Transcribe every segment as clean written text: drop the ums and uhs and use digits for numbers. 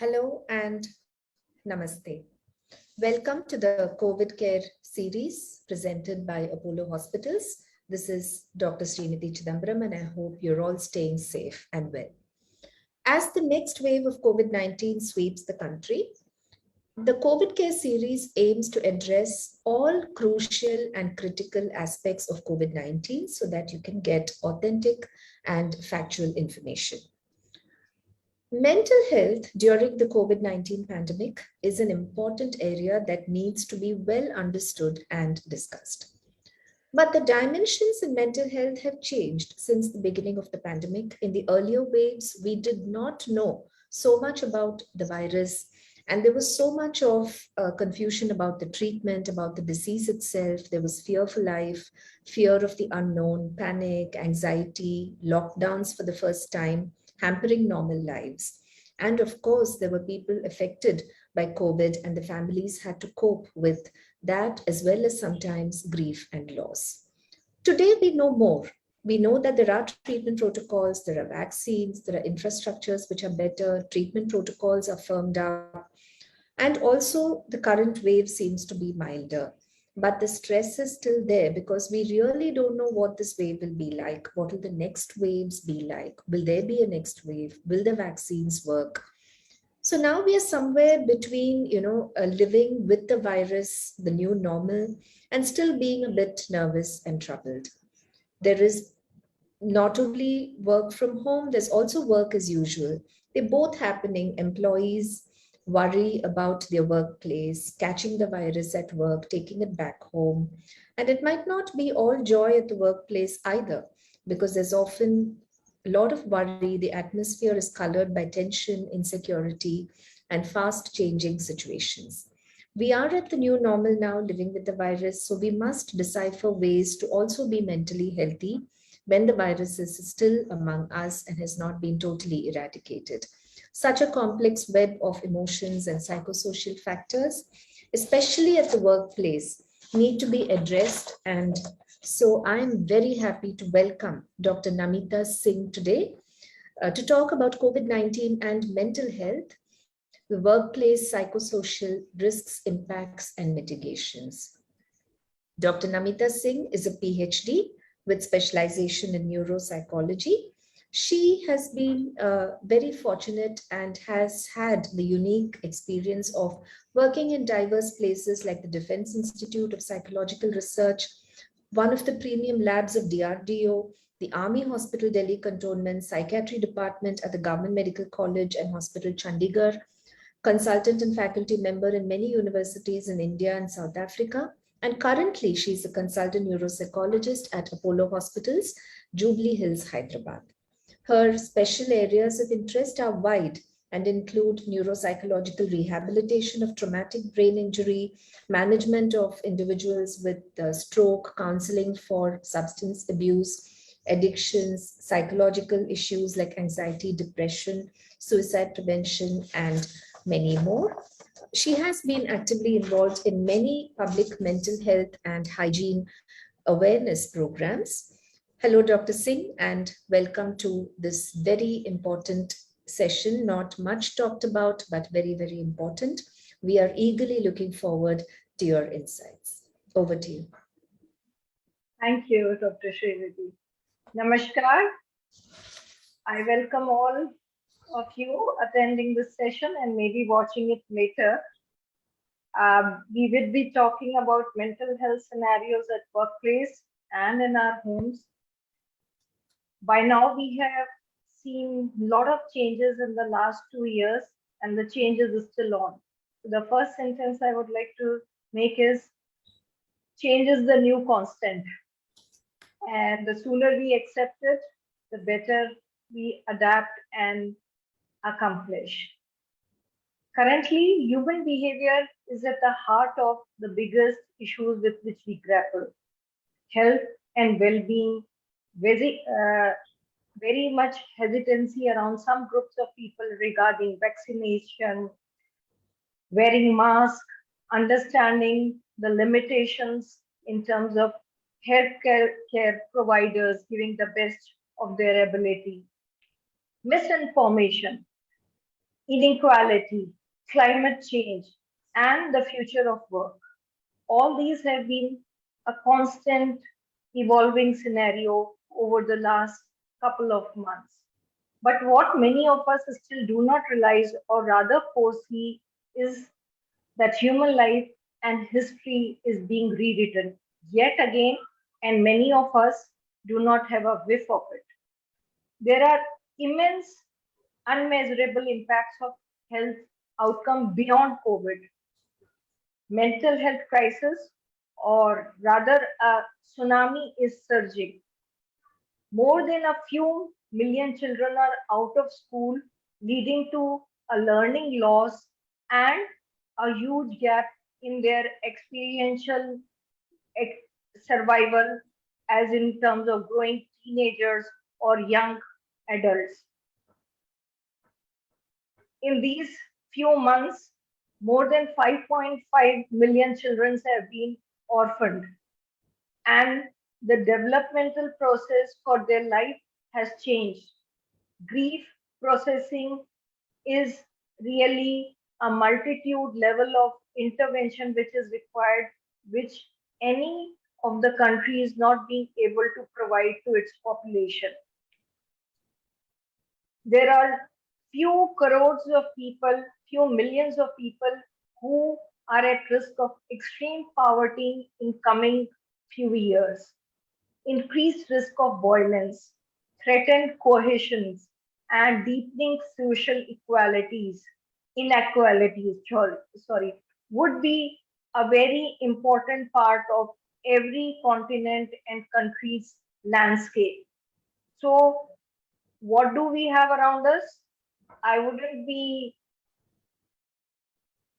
Hello and namaste. Welcome to the COVID Care series presented by Apollo Hospitals. This is Dr. Srinidhi Chidambaram, and I hope you're all staying safe and well. As the next wave of COVID-19 sweeps the country, the COVID Care series aims to address all crucial and critical aspects of COVID-19 so that you can get authentic and factual information. Mental health during the COVID-19 pandemic is an important area that needs to be well understood and discussed. But the dimensions in mental health have changed since the beginning of the pandemic. In the earlier waves, we did not know so much about the virus, and there was so much of confusion about the treatment, about the disease itself. There was fear for life, fear of the unknown, panic, anxiety, lockdowns for the first time, hampering normal lives. And of course, there were people affected by COVID, and the families had to cope with that as well as sometimes grief and loss. Today, we know more. We know that there are treatment protocols, there are vaccines, there are infrastructures which are better, treatment protocols are firmed up, and also the current wave seems to be milder. But the stress is still there because we really don't know what this wave will be like. What will the next waves be like? Will there be a next wave? Will the vaccines work? So now we are somewhere between, living with the virus, the new normal, and still being a bit nervous and troubled. There is not only work from home, there's also work as usual. They're both happening. Employees worry about their workplace, catching the virus at work, taking it back home. And it might not be all joy at the workplace either, because there's often a lot of worry. The atmosphere is colored by tension, insecurity, and fast changing situations. We are at the new normal now, living with the virus, so we must decipher ways to also be mentally healthy when the virus is still among us and has not been totally eradicated. Such a complex web of emotions and psychosocial factors, especially at the workplace, need to be addressed. And so I'm very happy to welcome Dr. Namita Singh today to talk about COVID-19 and mental health, the workplace psychosocial risks, impacts, and mitigations. Dr. Namita Singh is a PhD with specialization in neuropsychology. She has been very fortunate and has had the unique experience of working in diverse places like the Defense Institute of Psychological Research, one of the premium labs of DRDO, the Army Hospital Delhi Cantonment Psychiatry Department at the Government Medical College and Hospital Chandigarh, consultant and faculty member in many universities in India and South Africa. And currently, she's a consultant neuropsychologist at Apollo Hospitals, Jubilee Hills, Hyderabad. Her special areas of interest are wide and include neuropsychological rehabilitation of traumatic brain injury, management of individuals with stroke, counseling for substance abuse, addictions, psychological issues like anxiety, depression, suicide prevention, and many more. She has been actively involved in many public mental health and hygiene awareness programs. Hello, Dr. Singh, and welcome to this very important session. Not much talked about, but very, very important. We are eagerly looking forward to your insights. Over to you. Thank you, Dr. Srinidhi. Namaskar. I welcome all of you attending this session and maybe watching it later. We will be talking about mental health scenarios at workplace and in our homes. By now, we have seen a lot of changes in the last 2 years, and the changes are still on. So the first sentence I would like to make is, change is the new constant. And the sooner we accept it, the better we adapt and accomplish. Currently, human behavior is at the heart of the biggest issues with which we grapple. Health and well-being, very much hesitancy around some groups of people regarding vaccination, wearing masks, understanding the limitations in terms of healthcare providers giving the best of their ability, misinformation. inequality, climate change, and the future of work. All these have been a constant evolving scenario over the last couple of months. But what many of us still do not realize, or rather foresee, is that human life and history is being rewritten yet again, and many of us do not have a whiff of it. There are immense, unmeasurable impacts of health outcome beyond COVID. Mental health crisis, or rather a tsunami, is surging. More than a few million children are out of school, leading to a learning loss and a huge gap in their experiential survival, as in terms of growing teenagers or young adults. In these few months, more than 5.5 million children have been orphaned, and the developmental process for their life has changed. Grief processing is really a multitude level of intervention which is required, which any of the country is not being able to provide to its population. There are few crores of people, few millions of people who are at risk of extreme poverty in coming few years. Increased risk of violence, threatened cohesions, and deepening social inequalities, would be a very important part of every continent and country's landscape. So, what do we have around us? I wouldn't be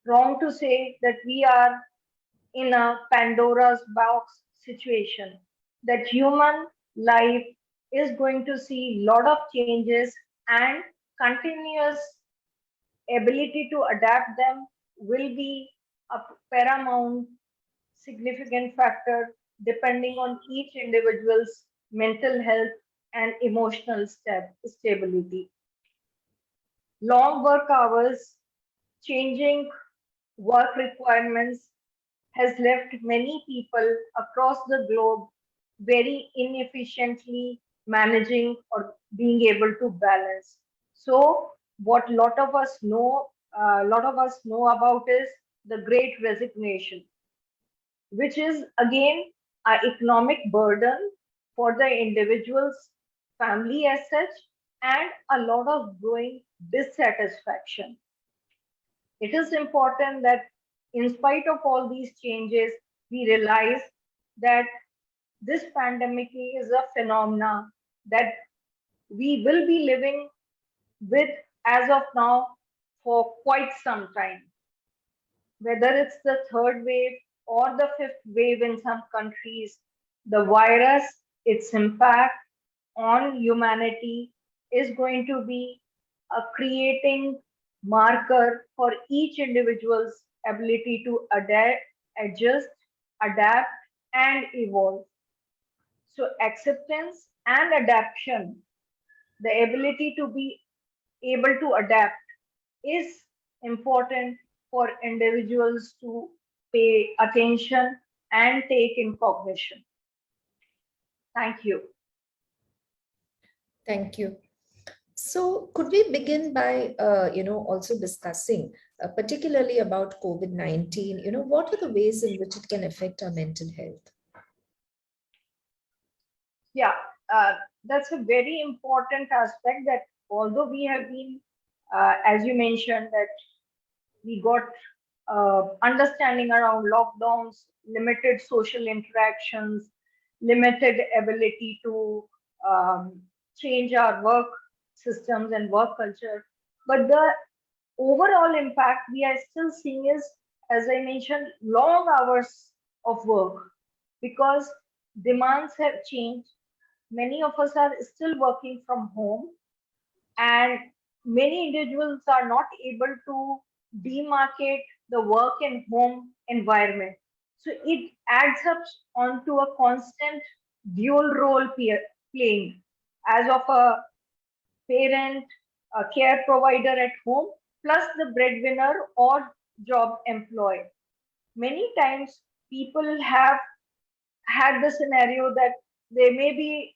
wrong to say that we are in a Pandora's box situation, that human life is going to see a lot of changes, and continuous ability to adapt them will be a paramount significant factor depending on each individual's mental health and emotional stability. Long work hours, changing work requirements has left many people across the globe very inefficiently managing or being able to balance. So, what a lot of us know about is the Great Resignation, which is again an economic burden for the individual's family as such, and a lot of growing dissatisfaction. It is important that in spite of all these changes, we realize that this pandemic is a phenomena that we will be living with as of now for quite some time. Whether it's the third wave or the fifth wave in some countries, the virus, its impact on humanity is going to be a creating marker for each individual's ability to adapt, adjust, adapt, and evolve. So, acceptance and adaptation, the ability to be able to adapt, is important for individuals to pay attention and take in cognition. Thank you. Thank you. So could we begin by, also discussing particularly about COVID-19, what are the ways in which it can affect our mental health? Yeah, that's a very important aspect, that although we have been, as you mentioned, that we got understanding around lockdowns, limited social interactions, limited ability to change our work systems and work culture. But the overall impact we are still seeing is, as I mentioned, long hours of work, because demands have changed. Many of us are still working from home, and many individuals are not able to demarcate the work and home environment. So it adds up onto a constant dual role playing, as of a parent, a care provider at home, plus the breadwinner or job employee. Many times people have had the scenario that they may be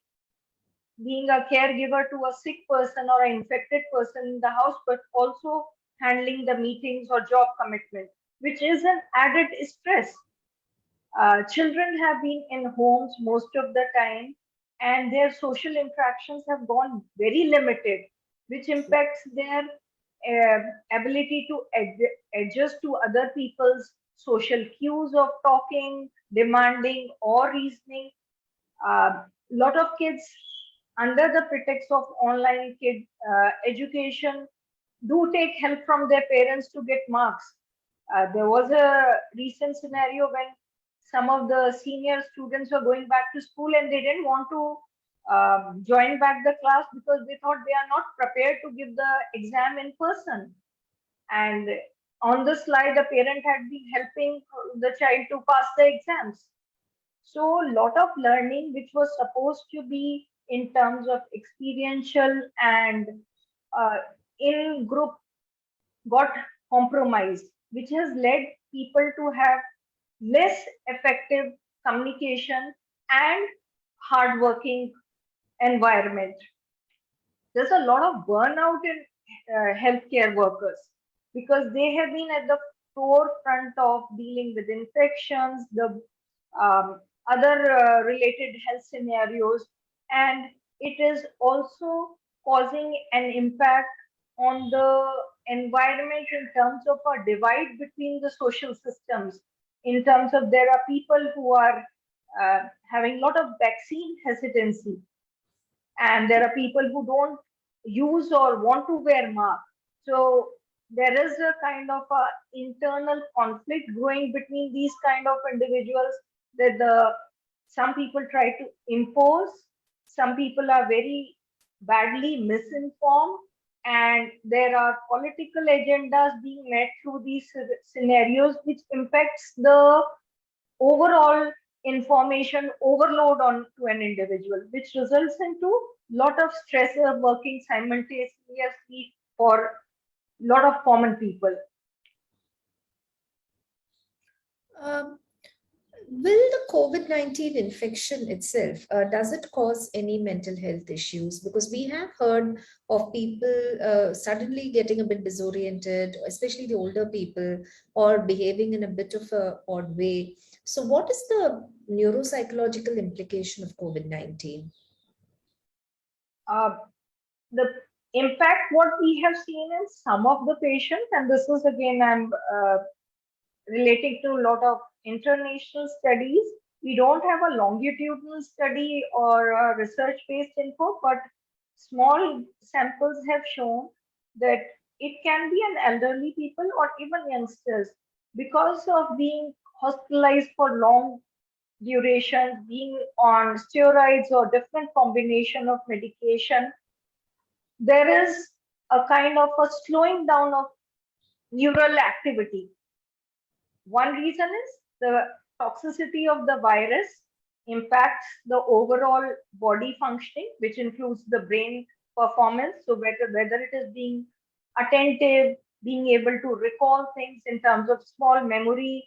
being a caregiver to a sick person or an infected person in the house, but also handling the meetings or job commitment, which is an added stress. Children have been in homes most of the time, and their social interactions have gone very limited, which impacts their ability to adjust to other people's social cues of talking, demanding, or reasoning. A lot of kids, under the pretext of online kid education, do take help from their parents to get marks. There was a recent scenario when some of the senior students were going back to school and they didn't want to join back the class because they thought they are not prepared to give the exam in person. And on the slide, the parent had been helping the child to pass the exams. So, a lot of learning, which was supposed to be in terms of experiential and uh, in group, got compromised, which has led people to have less effective communication and hardworking environment. There's a lot of burnout in healthcare workers because they have been at the forefront of dealing with infections, the other related health scenarios, and it is also causing an impact on the environment in terms of a divide between the social systems. In terms of there are people who are having a lot of vaccine hesitancy, and there are people who don't use or want to wear mask. So there is a kind of a internal conflict growing between these kind of individuals, that the some people try to impose, some people are very badly misinformed, and there are political agendas being met through these scenarios, which impacts the overall information overload on to an individual, which results into lot of stress working simultaneously for lot of common people. Um, will the COVID-19 infection itself, does it cause any mental health issues? Because we have heard of people suddenly getting a bit disoriented, especially the older people, or behaving in a bit of a odd way. So what is the neuropsychological implication of COVID-19? Uh, the impact what we have seen in some of the patients, and this is again I'm relating to a lot of international studies. We don't have a longitudinal study or a research-based info, but small samples have shown that it can be an elderly people or even youngsters, because of being hospitalized for long duration, being on steroids or different combination of medication. There is a kind of a slowing down of neural activity. One reason is the toxicity of the virus impacts the overall body functioning, which includes the brain performance. So whether it is being attentive, being able to recall things in terms of small memory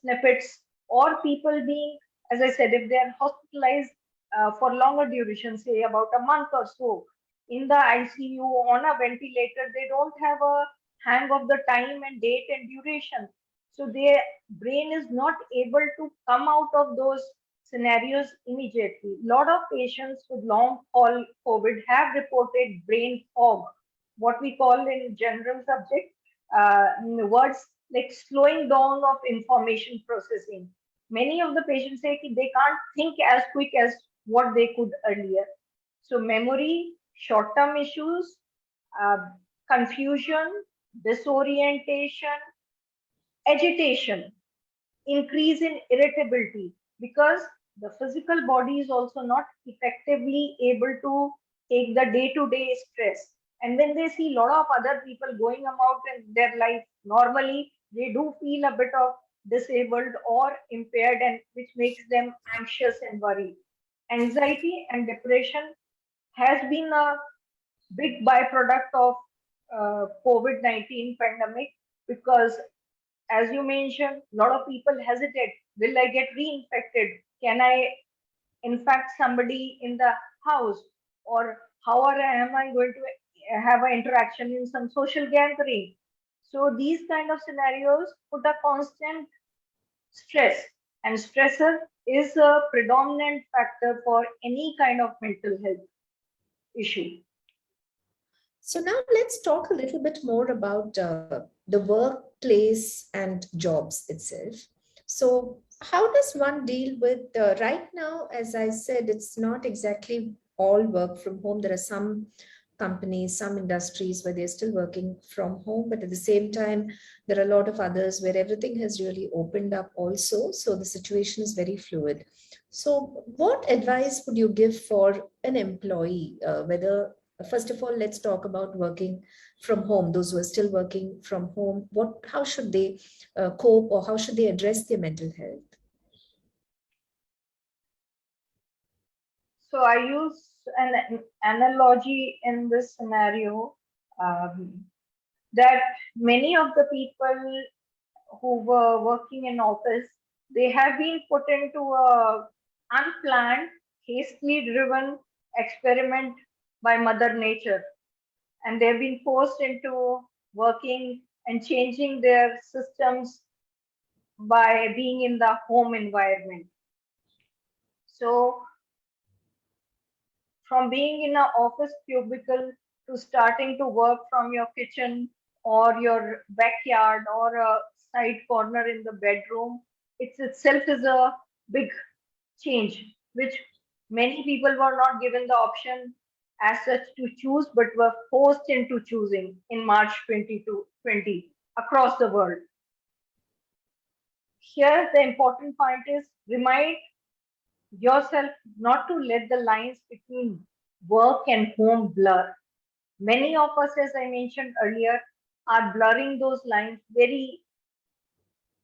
snippets, or people being, as I said, if they are hospitalized for longer duration, say about a month or so, in the ICU on a ventilator, they don't have a hang of the time and date and duration. So their brain is not able to come out of those scenarios immediately. A lot of patients with long haul COVID have reported brain fog, what we call in general subject words like slowing down of information processing. Many of the patients say they can't think as quick as what they could earlier. So memory, short-term issues, uh, confusion, disorientation, agitation, increase in irritability, because the physical body is also not effectively able to take the day-to-day stress. And when they see a lot of other people going about in their life normally, they do feel a bit of disabled or impaired, and which makes them anxious and worried. Anxiety and depression has been a big byproduct of COVID-19 pandemic, because as you mentioned, a lot of people hesitate. Will I get reinfected? Can I infect somebody in the house? Or am I going to have an interaction in some social gathering? So these kind of scenarios put a constant stress, and stressor is a predominant factor for any kind of mental health issue. So now let's talk a little bit more about the workplace and jobs itself. So how does one deal with right now, as I said, it's not exactly all work from home. There are some companies, some industries where they're still working from home, but at the same time, there are a lot of others where everything has really opened up also. So the situation is very fluid. So what advice would you give for an employee, whether first of all, let's talk about working from home. Those who are still working from home, how should they cope, or how should they address their mental health? So I use an analogy in this scenario, that many of the people who were working in office, they have been put into a unplanned, hastily driven experiment by Mother Nature, and they've been forced into working and changing their systems by being in the home environment. So from being in an office cubicle to starting to work from your kitchen or your backyard or a side corner in the bedroom, it itself is a big change, which many people were not given the option as such to choose, but were forced into choosing in March 2020 across the world. Here, the important point is remind yourself not to let the lines between work and home blur. Many of us, as I mentioned earlier, are blurring those lines very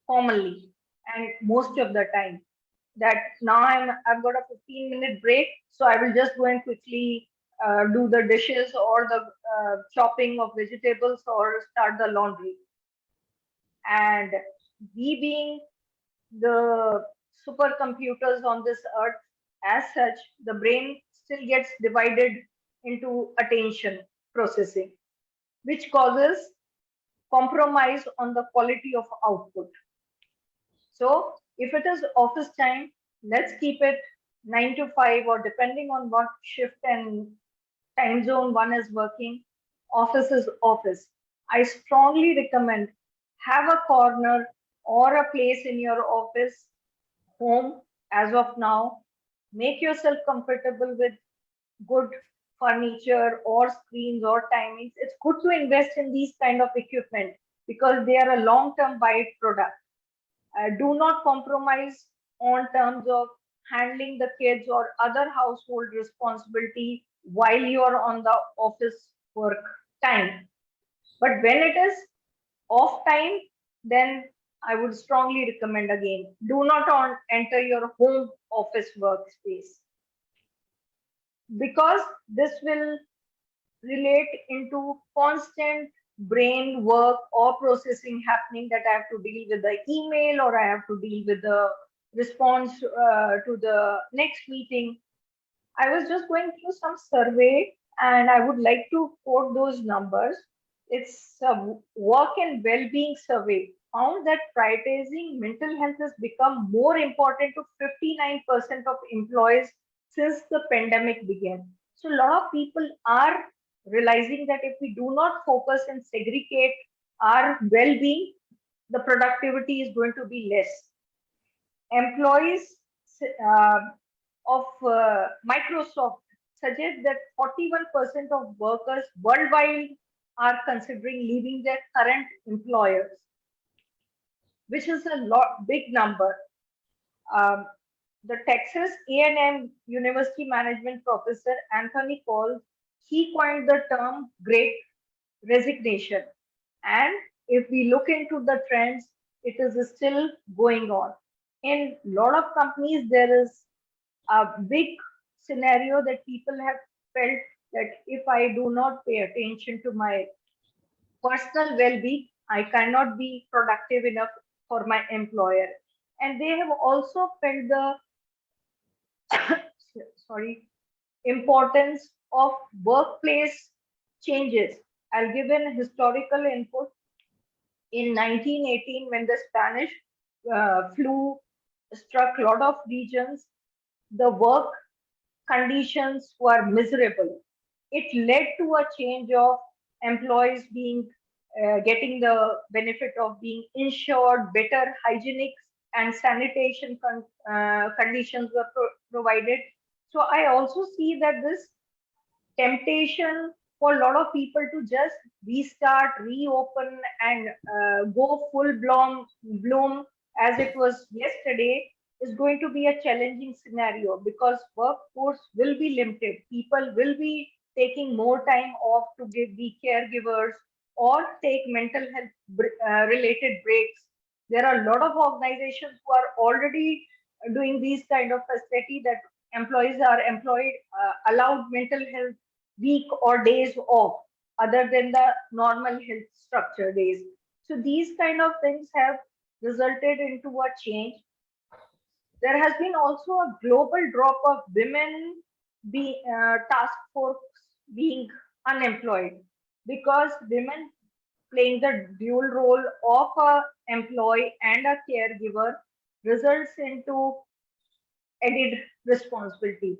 commonly and most of the time. That now I've got a 15-minute break, so I will just go and quickly do the dishes or the chopping of vegetables or start the laundry. And we being the supercomputers on this earth, as such, the brain still gets divided into attention processing, which causes compromise on the quality of output. So if it is office time, let's keep it 9 to 5, or depending on what shift and time zone one is working, office is office. I strongly recommend have a corner or a place in your office, home as of now. Make yourself comfortable with good furniture or screens or timings. It's good to invest in these kind of equipment because they are a long-term buy product. Do not compromise on terms of handling the kids or other household responsibility while you are on the office work time. But when it is off time, then I would strongly recommend again, do not enter your home office workspace, because this will relate into constant brain work or processing happening, that I have to deal with the email or I have to deal with the response to the next meeting. I was just going through some survey and I would like to quote those numbers. It's a work and well-being survey found that prioritizing mental health has become more important to 59% of employees since the pandemic began. So a lot of people are realizing that if we do not focus and segregate our well-being, the productivity is going to be less. Employees of Microsoft suggest that 41% of workers worldwide are considering leaving their current employers, which is a big number. The Texas A&M University Management professor Anthony Cole, he coined the term Great Resignation. And if we look into the trends, it is still going on. In a lot of companies, there is a big scenario that people have felt that if I do not pay attention to my personal well-being. I cannot be productive enough for my employer. And they have also felt the sorry importance of workplace changes. I'll give an historical input. In 1918, when the Spanish flu struck a lot of regions, the work conditions were miserable. It led to a change of employees being getting the benefit of being insured, better hygienic and sanitation conditions were provided. So I also see that this temptation for a lot of people to just restart, reopen, and go full bloom as it was yesterday is going to be a challenging scenario because workforce will be limited. People will be taking more time off to be caregivers or take mental health related breaks. There are a lot of organizations who are already doing these kind of facility that employees are employed allowed mental health week or days off other than the normal health structure days. So these kind of things have resulted into a change. There has been also a global drop of women task force being unemployed because women playing the dual role of a employee and a caregiver results into added responsibility.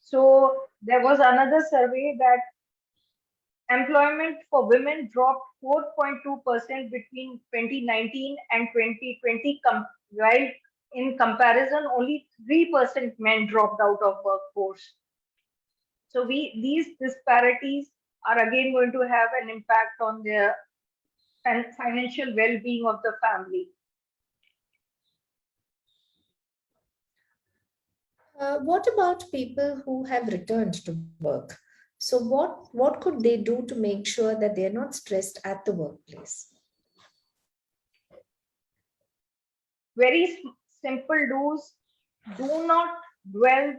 So there was another survey that employment for women dropped 4.2% between 2019 and 2020, while in comparison, only 3% men dropped out of workforce. So these disparities are again going to have an impact on the financial well-being of the family. What about people who have returned to work? So what could they do to make sure that they're not stressed at the workplace? Very simple do's. Do not dwell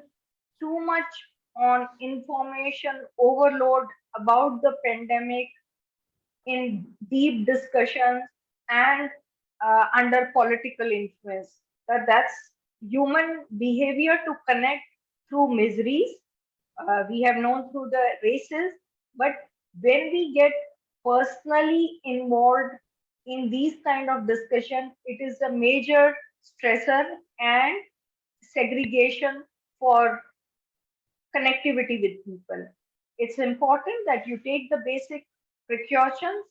too much on information overload about the pandemic in deep discussions and under political influence. That's human behavior to connect through miseries. We have known through the races, but when we get personally involved in these kind of discussion, it is a major stressor and segregation for connectivity with people. It's important that you take the basic precautions.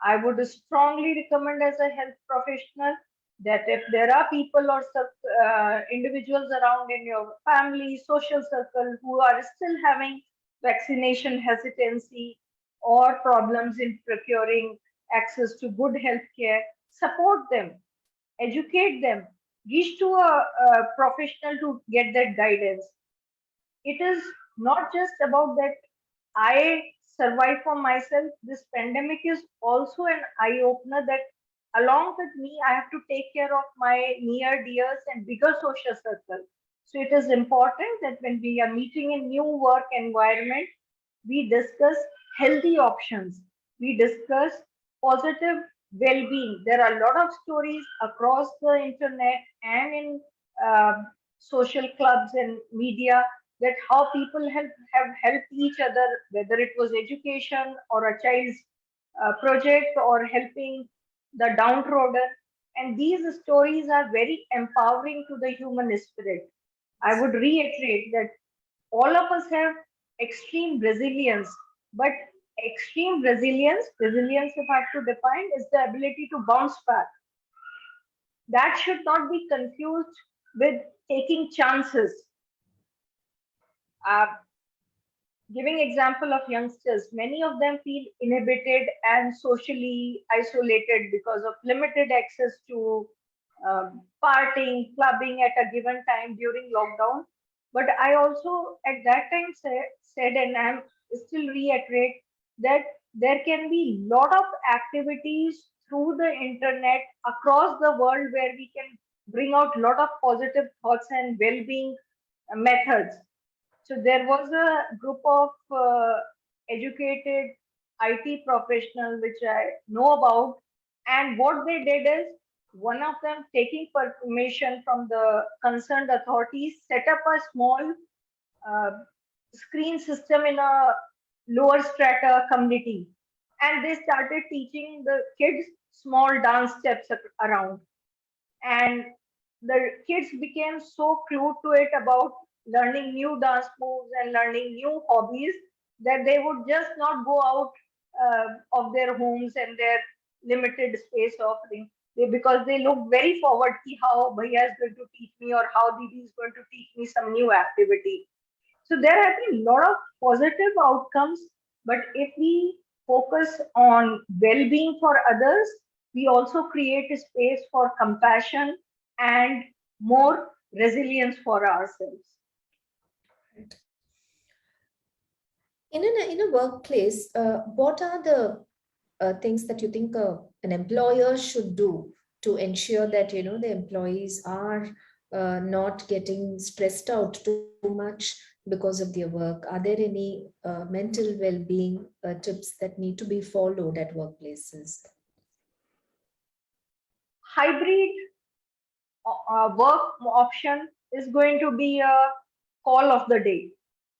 I would strongly recommend as a health professional that if there are people or individuals around in your family, social circle who are still having vaccination hesitancy or problems in procuring access to good health care, support them, educate them, reach to a professional to get that guidance. It is not just about that I survive for myself. This pandemic is also an eye opener that along with me, I have to take care of my near dears and bigger social circle. So it is important that when we are meeting in new work environment, we discuss healthy options. We discuss positive well-being. There are a lot of stories across the internet and in social clubs and media that how people have helped each other, whether it was education or a child's project or helping the downtrodden. And these stories are very empowering to the human spirit. I would reiterate that all of us have extreme resilience, but resilience, if I have to define, is the ability to bounce back. That should not be confused with taking chances. Giving example of youngsters, many of them feel inhibited and socially isolated because of limited access to partying, clubbing at a given time during lockdown. But I also at that time said, and I'm still reiterate that there can be lot of activities through the internet across the world where we can bring out lot of positive thoughts and well-being methods. So there was a group of educated IT professionals which I know about. And what they did is, one of them, taking permission from the concerned authorities, set up a small uh, screen system in a lower strata community. And they started teaching the kids small dance steps around. And the kids became so clued to it about learning new dance moves and learning new hobbies that they would just not go out of their homes and their limited space offering. Because they look very forward to how Bhaiya is going to teach me or how Didi is going to teach me some new activity. So there have been a lot of positive outcomes, but if we focus on well-being for others, we also create a space for compassion and more resilience for ourselves. In a workplace, what are the things that you think an employer should do to ensure that the employees are not getting stressed out too much because of their work? Are there any mental well-being tips that need to be followed at workplaces? Hybrid work option is going to be a call of the day,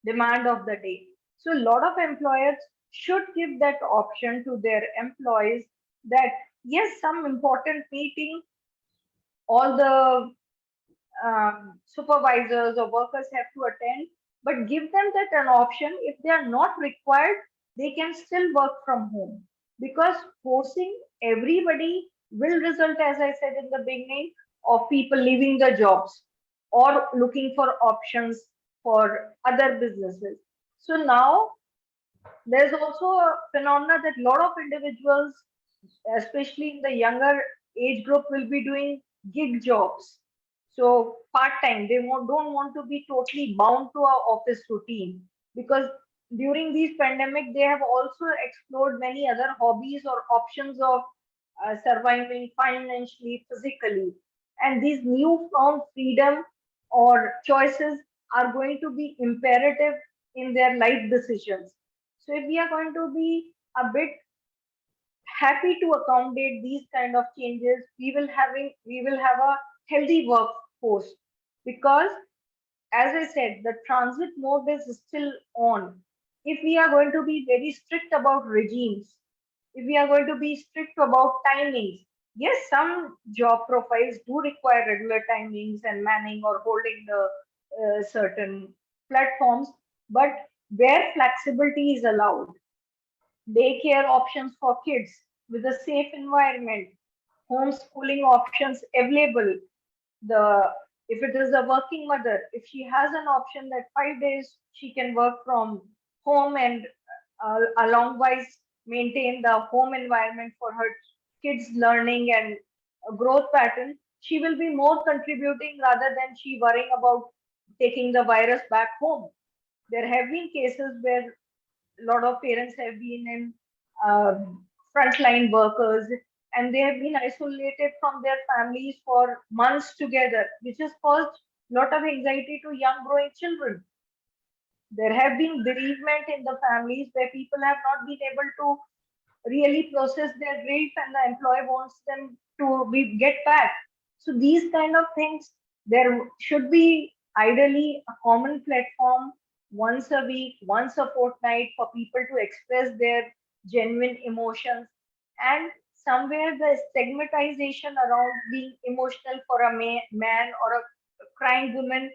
demand of the day. So a lot of employers should give that option to their employees, that yes, some important meeting all the supervisors or workers have to attend, but give them that an option. If they are not required, they can still work from home, because forcing everybody will result, as I said in the beginning, of people leaving the jobs or looking for options for other businesses. So now there's also a phenomena that a lot of individuals, especially in the younger age group, will be doing gig jobs. So part-time, they don't want to be totally bound to our office routine, because during these pandemic, they have also explored many other hobbies or options of surviving financially, physically. And these newfound freedom or choices are going to be imperative in their life decisions. So if we are going to be a bit happy to accommodate these kind of changes, we will have a healthy workforce, because as I said, the transit mode is still on. If we are going to be very strict about regimes, if we are going to be strict about timings, yes, some job profiles do require regular timings and manning or holding the certain platforms, but where flexibility is allowed, daycare options for kids with a safe environment, homeschooling options available. The If it is a working mother, if she has an option that 5 days she can work from home and alongwise maintain the home environment for her kids' learning and growth pattern, she will be more contributing rather than she worrying about taking the virus back home. There have been cases where a lot of parents have been in frontline workers, and they have been isolated from their families for months together, which has caused a lot of anxiety to young growing children. There have been bereavement in the families where people have not been able to really process their grief, and the employer wants them to get back. So these kind of things, there should be ideally a common platform once a week, once a fortnight, for people to express their genuine emotions. And somewhere the stigmatization around being emotional for a man or a crying woman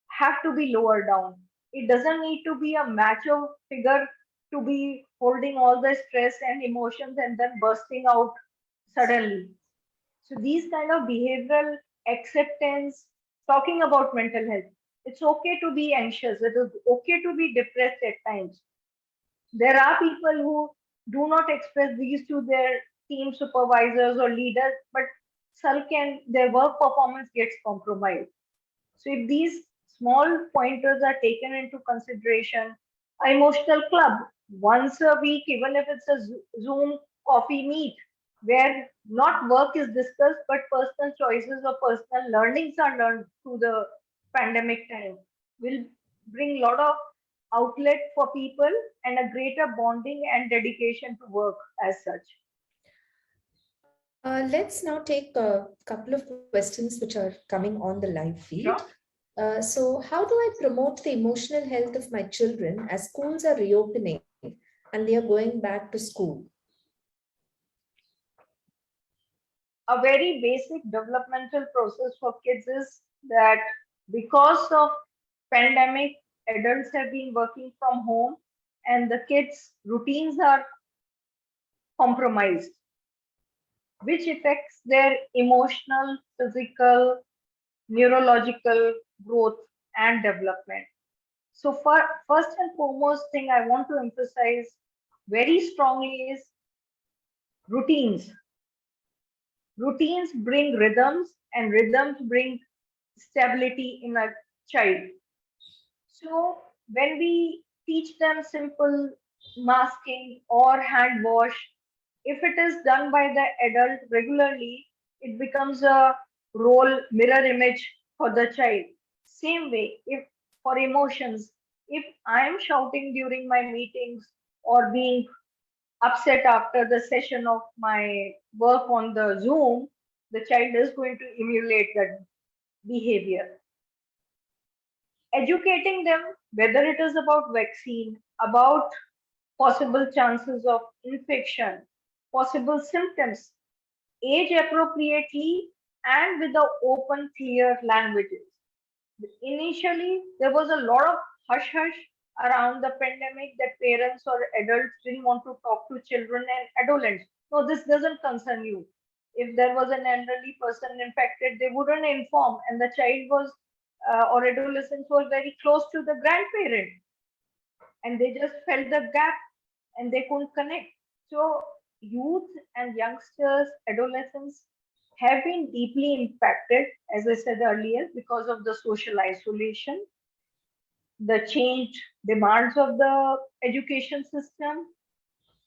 have to be lowered down. It doesn't need to be a macho figure to be holding all the stress and emotions and then bursting out suddenly. So these kind of behavioral acceptance, talking about mental health, it's okay to be anxious. It is okay to be depressed at times. There are people who do not express these to their team supervisors or leaders, but sulk and their work performance gets compromised. So if these small pointers are taken into consideration, an emotional club once a week, even if it's a Zoom coffee meet, where not work is discussed, but personal choices or personal learnings are learned through the pandemic time, will bring a lot of outlet for people and a greater bonding and dedication to work as such. Let's now take a couple of questions which are coming on the live feed. Sure. So, how do I promote the emotional health of my children as schools are reopening and they are going back to school? A very basic developmental process for kids is that because of pandemic, adults have been working from home and the kids' routines are compromised, which affects their emotional, physical, neurological growth and development. So, first and foremost thing I want to emphasize very strongly is routines. Routines bring rhythms, and rhythms bring stability in a child. So, when we teach them simple masking or hand wash, if it is done by the adult regularly, it becomes a role mirror image for the child. Same way, if for emotions, if I am shouting during my meetings or being upset after the session of my work on the Zoom, the child is going to emulate that behavior. Educating them, whether it is about vaccine, about possible chances of infection, possible symptoms, age appropriately, and with the open, clear languages. Initially, there was a lot of hush hush around the pandemic that parents or adults didn't want to talk to children and adolescents. No, this doesn't concern you. If there was an elderly person infected, they wouldn't inform, and the child was or adolescent was very close to the grandparent, and they just felt the gap and they couldn't connect. So, youth and youngsters, adolescents have been deeply impacted, as I said earlier, because of the social isolation, the changed demands of the education system,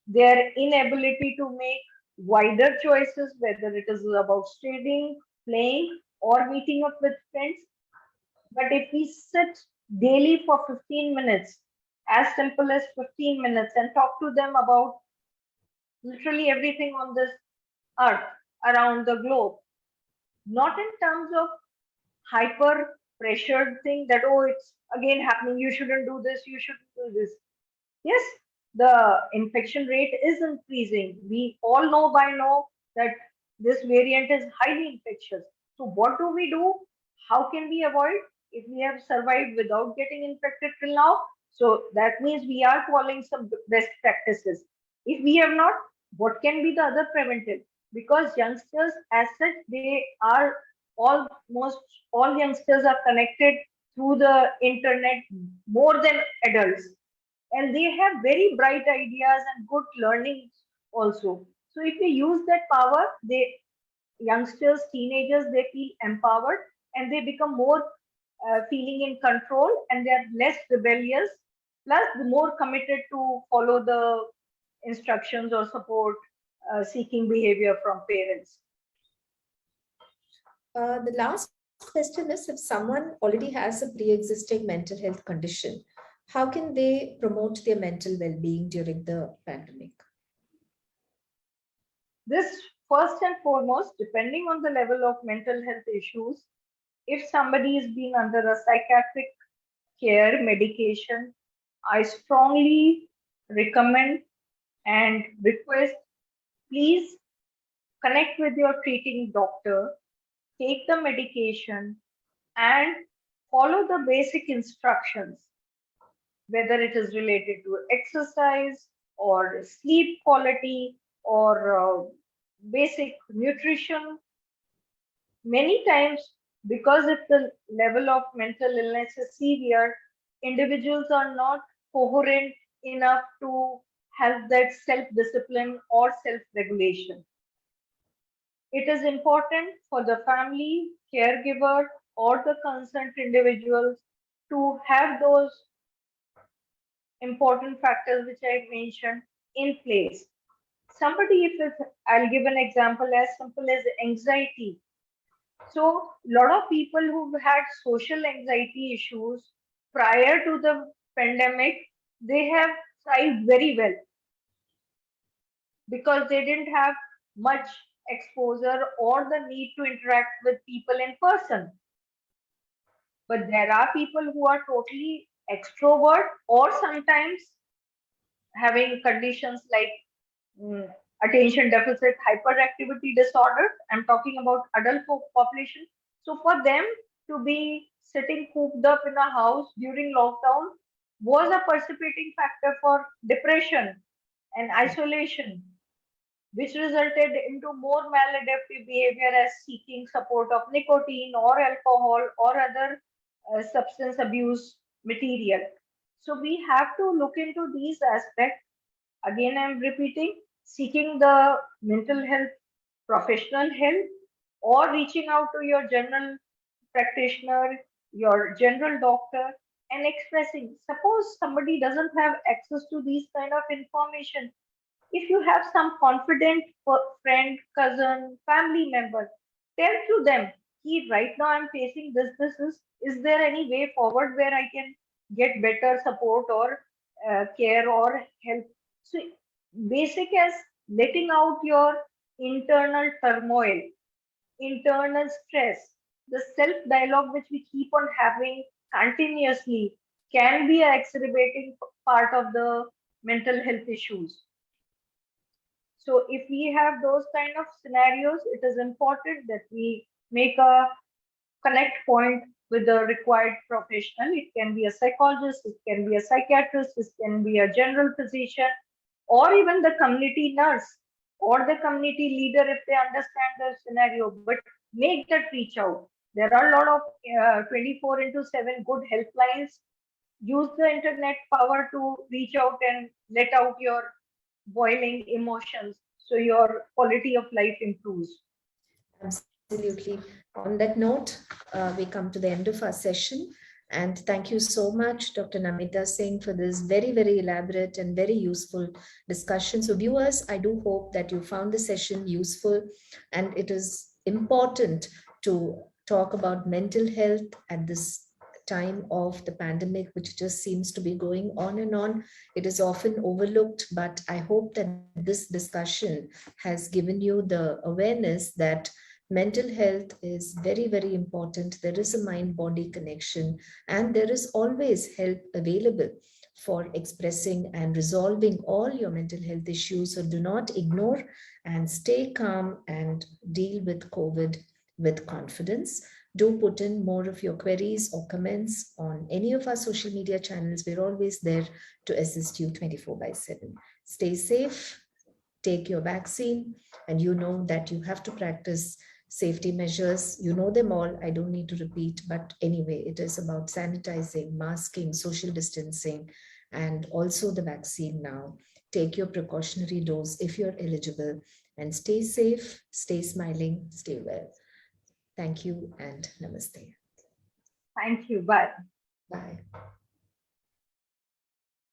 their inability to make wider choices, whether it is about studying, playing, or meeting up with friends. But if we sit daily for 15 minutes, as simple as 15 minutes, and talk to them about literally everything on this earth around the globe, not in terms of hyper pressured thing that, oh, it's again happening, you shouldn't do this, you shouldn't do this. Yes, the infection rate is increasing. We all know by now that this variant is highly infectious. So, what do we do? How can we avoid if we have survived without getting infected till now? So, that means we are following some best practices. If we have not, what can be the other preventive? Because youngsters, as such, they are almost all youngsters are connected through the internet more than adults, and they have very bright ideas and good learning also. So if we use that power, they youngsters, teenagers, they feel empowered and they become more feeling in control, and they are less rebellious, plus more committed to follow the instructions or support seeking behavior from parents. The last question is, if someone already has a pre-existing mental health condition, how can they promote their mental well-being during the pandemic? This, first and foremost, depending on the level of mental health issues, if somebody is being under a psychiatric care medication, I strongly recommend and request, please connect with your treating doctor, take the medication, and follow the basic instructions, whether it is related to exercise or sleep quality or basic nutrition. Many times, because if the level of mental illness is severe, individuals are not coherent enough to have that self discipline or self regulation. It is important for the family, caregiver, or the concerned individuals to have those important factors which I mentioned in place. Somebody, if it's, I'll give an example as simple as anxiety. So, a lot of people who've had social anxiety issues prior to the pandemic, they have thrived very well because they didn't have much exposure or the need to interact with people in person. But there are people who are totally extrovert or sometimes having conditions like mm, attention deficit hyperactivity disorder. I'm talking about adult population. So for them to be sitting cooped up in a house during lockdown was a precipitating factor for depression and isolation, which resulted into more maladaptive behavior as seeking support of nicotine or alcohol or other substance abuse material. So we have to look into these aspects. Again, I'm repeating, seeking the mental health, professional help, or reaching out to your general practitioner, your general doctor, and expressing. Suppose somebody doesn't have access to these kind of information, if you have some confident friend, cousin, family member, tell to them, "Ki, right now I'm facing this. Is there any way forward where I can get better support or care or help?" So, basic as letting out your internal turmoil, internal stress, the self dialogue which we keep on having continuously can be a exacerbating part of the mental health issues. So if we have those kind of scenarios, it is important that we make a connect point with the required professional. It can be a psychologist, it can be a psychiatrist, it can be a general physician, or even the community nurse or the community leader if they understand the scenario. But make that reach out. There are a lot of 24 into 7 good helplines. Use the internet power to reach out and let out your boiling emotions so your quality of life improves. Absolutely. On that note, we come to the end of our session. And thank you so much, Dr. Namita Singh, for this very, very elaborate and very useful discussion. So viewers, I do hope that you found the session useful, and it is important to talk about mental health at this time of the pandemic, which just seems to be going on and on. It is often overlooked, but I hope that this discussion has given you the awareness that mental health is very, very important. There is a mind-body connection, and there is always help available for expressing and resolving all your mental health issues. So do not ignore and stay calm and deal with COVID with confidence. Do put in more of your queries or comments on any of our social media channels. We're always there to assist you 24/7. Stay safe, take your vaccine, and you know that you have to practice safety measures. You know them all. I don't need to repeat, but anyway, it is about sanitizing, masking, social distancing, and also the vaccine now. Take your precautionary dose if you're eligible, and stay safe, stay smiling, stay well. Thank you and namaste. Thank you. Bye. Bye.